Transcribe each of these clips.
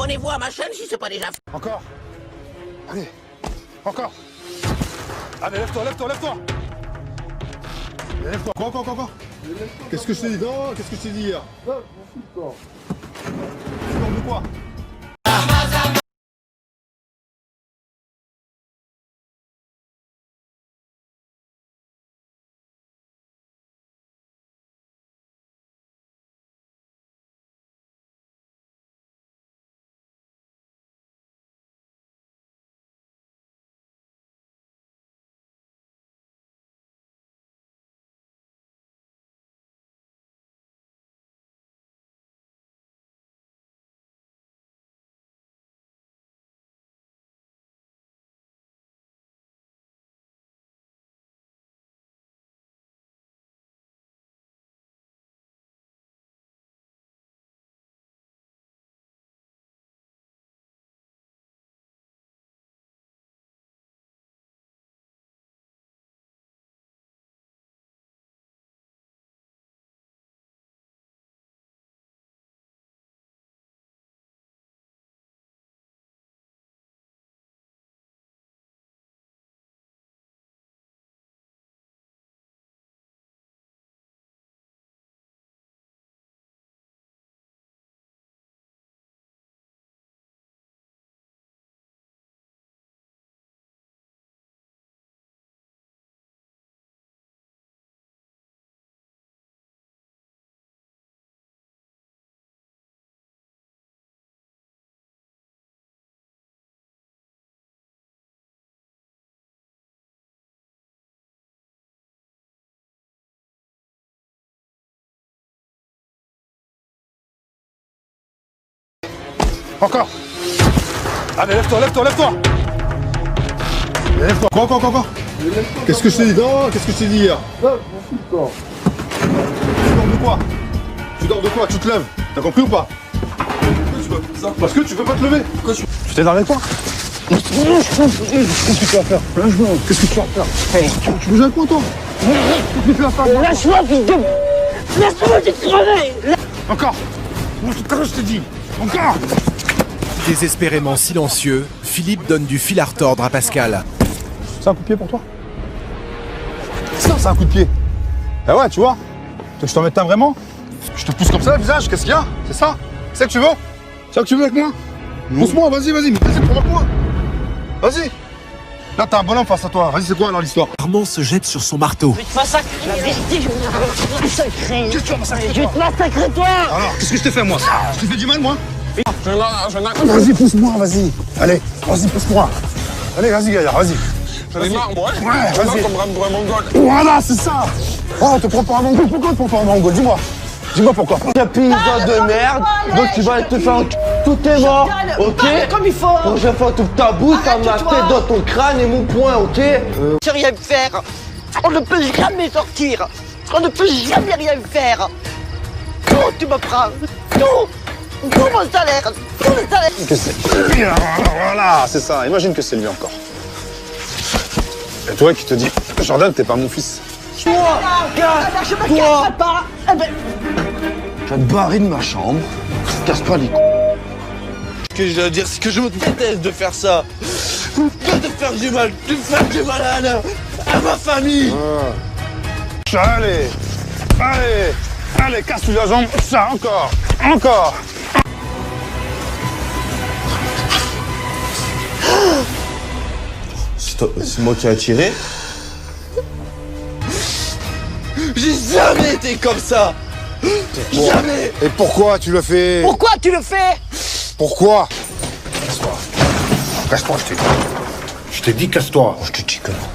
Abonnez-vous à ma chaîne si c'est pas déjà fait. Encore. Allez. Encore. Allez, lève-toi, lève-toi, lève-toi. Lève-toi. Quoi. Qu'est-ce que je t'ai dit? Non, qu'est-ce que je t'ai dit hier? Non, je m'en fous de toi. Tu parles de quoi? Encore. Allez, lève-toi, lève-toi, lève-toi. Lève-toi. Quoi. Qu'est-ce que je t'ai dit? Non, qu'est-ce que je t'ai dit hier? Non, je m'en fous de toi. Tu dors de quoi? Tu dors de quoi? Tu te lèves. T'as compris ou pas? Pourquoi tu veux? Parce que tu veux pas te lever. Pourquoi tu t'es énervé quoi? Qu'est-ce que tu vas faire? Lâche-moi. Qu'est-ce que tu vas faire? Tu veux jouer avec moi toi? Qu'est-ce que tu vas faire? Lâche-moi, fils de... Laisse-moi, j'ai crevé. Encore. Moi je t'ai dit. Encore. Désespérément silencieux, Philippe donne du fil à retordre à Pascal. C'est un coup de pied pour toi? Ça, c'est un coup de pied. Eh ouais, tu vois. Tu veux que je t'en mette un vraiment? Je te pousse comme ça le visage, qu'est-ce qu'il y a? C'est ça? C'est ça que tu veux? C'est ça que tu veux avec moi? Pousse-moi, vas-y, provoque-moi. Vas-y. Là, t'as un bonhomme face à toi. Vas-y, c'est quoi alors l'histoire? Armand se jette sur son marteau. Je vais te massacrer. La vérité, je vais te massacrer. Qu'est-ce que tu vas massacrer? Je vais te massacrer, toi. Alors, qu'est-ce que je t'ai fait moi? Je t'ai fait du mal moi? Vas-y, pousse-moi, vas-y. Allez, vas-y, pousse-moi. Allez, vas-y, Gaillard, vas-y. J'en ai marre, moi. Ouais, vas-y. Pour un mongol. Voilà, c'est ça. Oh, on te prend pour un mongol. Pourquoi on te prend pour un mongol? Dis-moi. Dis-moi pourquoi. Un paysan de merde, donc tu vas te faire tout est mort, ok? Comme il faut. Prochaine fois, toute ta bouche, ça ma Arrête-toi. tête dans ton crâne et mon poing, ok? Tu rien faire. On ne peut jamais sortir. On ne peut jamais rien faire. Tout, tu me prends. Tout mon salaire. Tout le salaire. Que c'est voilà, c'est ça. Imagine que c'est lui encore. Et toi qui te dis, Jordan, t'es pas mon fils. Je me casse pas. Eh ben, Je vais te barrer de ma chambre, casse pas les couilles. Ce que je veux dire, c'est que je me déteste de faire ça. Pas de faire du mal, de faire du mal à ma famille. Allez, casse-lui la jambe. Ça, encore. C'est moi qui ai tiré. J'ai jamais été comme ça. Jamais. Et pourquoi tu le fais? pourquoi tu le fais? Pourquoi? Casse-toi, je t'ai dit. Je t'ai dit casse-toi. Je te dis que non.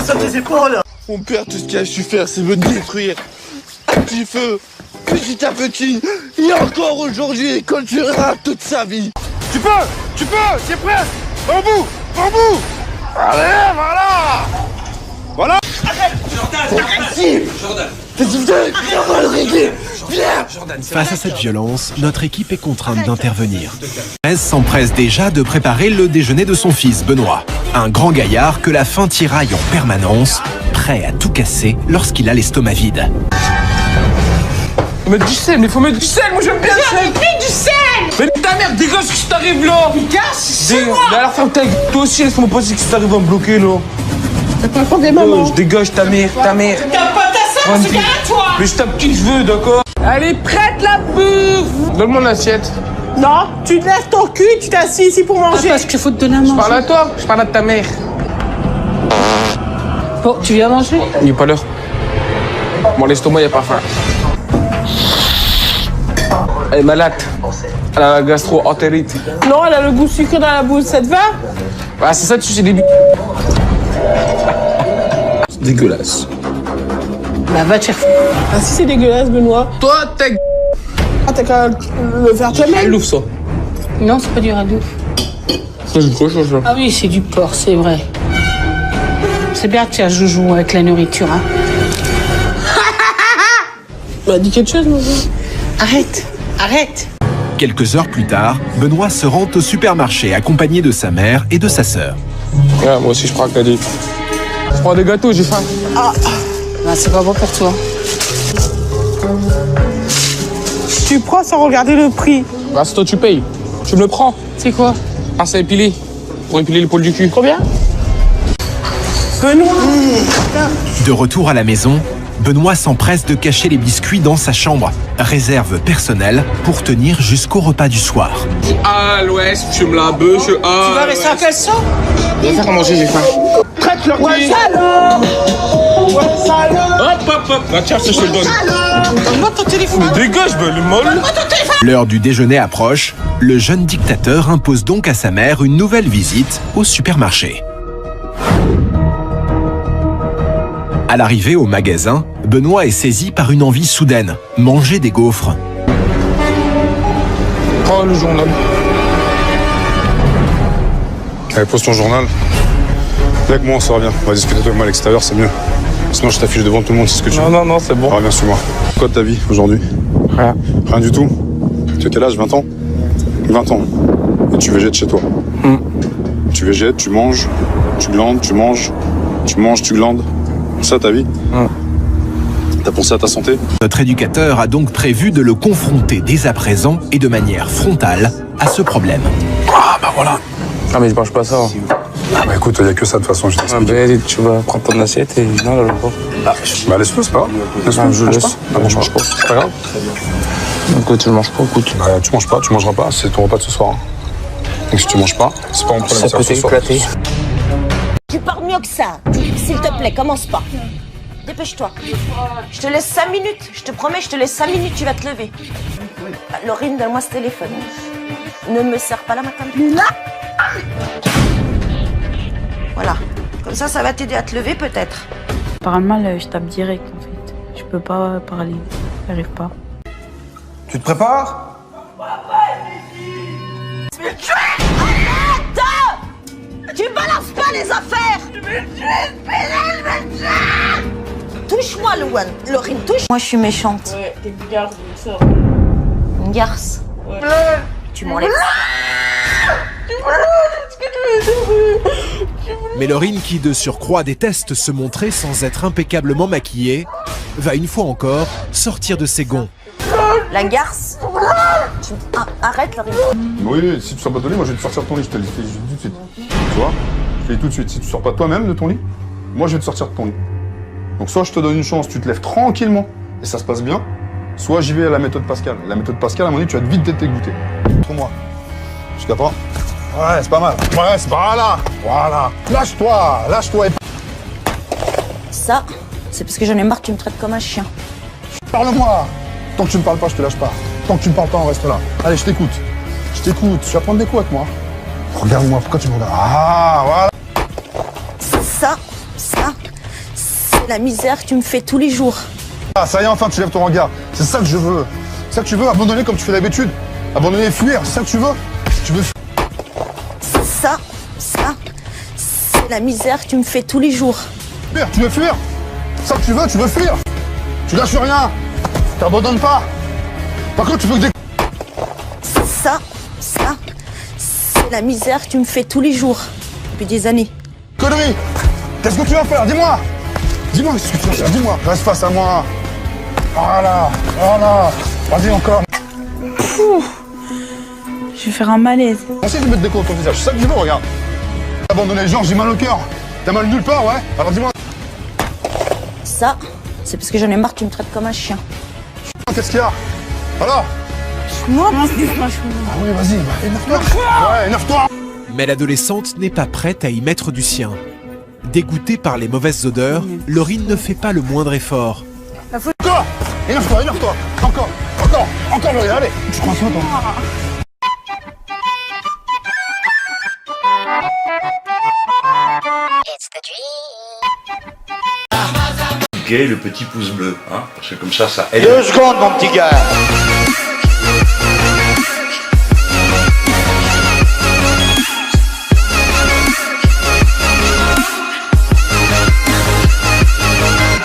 Ça tes épaules. Mon père, tout ce qu'il a su faire, c'est me détruire. À petit feu, petit à petit. Et encore aujourd'hui, il continuera toute sa vie. Tu peux, c'est prêt. Au bout. Allez, voilà. Face à cette violence, notre équipe est contrainte d'intervenir. Thérèse s'empresse déjà de préparer le déjeuner de son fils, Benoît. Un grand gaillard que la faim tiraille en permanence, prêt à tout casser lorsqu'il a l'estomac vide. Faut mettre du sel, moi j'aime bien le sel. Du sel. merde, dégage, qu'est-ce qui t'arrive là? Dégage, c'est moi. Mais alors ferme ta gueule, toi aussi, laisse-moi passer, qu'est-ce qui t'arrive à me bloquer là? T'as pas encore des mamans. Je dégage ta mère. T'as pas ta sœur, c'est à toi. Mais je tape qui je veux, d'accord? Elle est prête la bouffe! Donne-moi l'assiette. Non, tu te lèves ton cul, tu t'assis ici pour manger. Parce qu'il faut te donner à Je manger. parle à toi, je parle à ta mère. Bon, tu viens manger? Il est pas l'heure. Bon, l'estomac, il a pas faim. Elle est malade. Elle a la gastro-entérite. Non, elle a le goût sucré dans la bouche, ça te va? Ah, c'est ça, tu sais, des C'est dégueulasse. Bah, va te faire foutre. Ah si c'est dégueulasse, Benoît. Toi, t'es Ah, t'as qu'à le faire toi-même. louffe, ça. Non, c'est pas du ragoût. C'est du cochon, ça. Ah oui, c'est du porc, c'est vrai. C'est bien que tu as joujou avec la nourriture, hein. Bah, dis quelque chose, mon gars. Arrête, arrête. Quelques heures plus tard, Benoît se rend au supermarché accompagné de sa mère et de sa sœur. Ouais, moi aussi, je prends cadet. Je prends des gâteaux, j'ai faim. Ah, c'est pas bon pour toi. Tu prends sans regarder le prix. Bah, c'est toi, tu payes. Tu me le prends. C'est quoi? Ah, c'est épilé. Pour épiler l'épaule du cul. Combien? Benoît. De retour à la maison, Benoît s'empresse de cacher les biscuits dans sa chambre, réserve personnelle pour tenir jusqu'au repas du soir. À l'ouest, je me la beuche. Tu vas rester en caleçon? Je vais faire à manger, j'ai faim. Traite leur cul. Salaud. Hop, hop, hop. Bah, tiens, ça, je te le donne. Donne-moi ton téléphone. Dégage, bah, le molle. L'heure du déjeuner approche, le jeune dictateur impose donc à sa mère une nouvelle visite au supermarché. À l'arrivée au magasin, Benoît est saisi par une envie soudaine, manger des gaufres. Prends le journal. Allez, pose ton journal. Avec moi, ça va bien. On va discuter avec moi à l'extérieur, c'est mieux. Sinon, je t'affiche devant tout le monde, c'est ce que tu veux. Non, non, c'est bon. Reviens sur moi. Quoi de ta vie aujourd'hui? Rien. Rien du tout. Tu as quel âge? 20 ans? 20 ans. Et tu végètes chez toi. Tu végètes, tu manges, tu glandes, tu manges, tu glandes. C'est ça ta vie? T'as pensé à ta santé? Notre éducateur a donc prévu de le confronter dès à présent et de manière frontale à ce problème. Ah bah voilà. Ah, mais je mange pas ça. Ah bah écoute, il n'y a que ça de toute façon, je Ah, t'explique. bah, tu vas prendre ton assiette et. Non, là, pas. Bah laisse-le, c'est pas grave. Laisse-le, Ah, je mange laisse. pas. Ah, mange pas. C'est pas grave. Écoute, tu le manges pas, écoute. Bah, tu manges pas, tu mangeras pas, c'est ton repas de ce soir. hein. Donc si tu manges pas, c'est pas mon problème. Ça peut ce soir. t'éclater. Tu parles mieux que ça. S'il te plaît, commence pas. Dépêche-toi. Je te laisse 5 minutes. Je te promets, je te laisse 5 minutes, tu vas te lever. Laurine, donne-moi ce téléphone. Ne me serre pas la main comme ça. Voilà. Comme ça va t'aider à te lever peut-être. Apparemment, je tape direct en fait. Je peux pas parler. J'arrive pas. Tu te prépares? Tu balances pas les affaires. Touche-moi, Laurine, touche. Moi, je suis méchante. Ouais, t'es une garce, ça. Une garce. Ouais. Tu m'enlèves. Mais Laurine, qui de surcroît déteste se montrer sans être impeccablement maquillée, va une fois encore sortir de ses gonds. La garce. Arrête, Laurine. Oui, si tu sors pas de ton lit, moi je vais te sortir de ton lit, je te le dis tout de suite. Tu vois? Je te dis tout de suite, si tu sors pas toi-même de ton lit, moi je vais te sortir de ton lit. Donc soit je te donne une chance, tu te lèves tranquillement et ça se passe bien, soit j'y vais à la méthode Pascal. La méthode Pascal, à mon avis, tu vas vite être dégoûté. Trouve-moi. Jusqu'à pas. Ouais, c'est pas mal. Ouais, c'est pas là. Voilà. Lâche-toi, lâche-toi et Ça, c'est parce que j'en ai marre que tu me traites comme un chien. parle-moi. Tant que tu me parles pas, je te lâche pas. Tant que tu me parles pas, on reste là. Allez, je t'écoute. Je t'écoute. Tu vas prendre des coups avec moi. Regarde-moi, pourquoi tu me regardes? Ah, voilà. Ça, c'est la misère que tu me fais tous les jours. Ah, ça y est, enfin, tu lèves ton regard. C'est ça que je veux. C'est ça que tu veux, abandonner comme tu fais d'habitude. Abandonner et fuir, c'est ça que tu veux? Tu veux Ça, c'est la misère que tu me fais tous les jours. fuir? Tu veux fuir? C'est ça que tu veux fuir? Tu lâches rien. T'abandonnes pas. Par contre, tu veux que des... Ça, c'est la misère que tu me fais tous les jours. Depuis des années. Conneries. Qu'est-ce que tu vas faire? Dis-moi. Dis-moi ce que tu vas faire. Dis-moi. Reste face à moi. Voilà. Voilà. Vas-y encore. Je vais faire un malaise. Essaye de mettre des coups dans ton visage, c'est ça que je veux, regarde. Abandonner les gens, j'ai mal au cœur. T'as mal nulle part, ouais? Alors dis-moi. Ça, c'est parce que j'en ai marre que tu me traites comme un chien. Qu'est-ce qu'il y a? Alors? Moi, Ah oui, vas-y, bah, énerve-toi. Ouais, énerve-toi. Mais l'adolescente n'est pas prête à y mettre du sien. Dégoûtée par les mauvaises odeurs, Laurine ne fait pas le moindre effort. Encore. Énerve-toi, énerve-toi. Encore, Laurine, allez. Tu crois ça, toi? Gay, le petit pouce bleu, hein, parce que comme ça aide. 2 secondes, mon petit gars.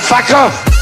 Fuck off.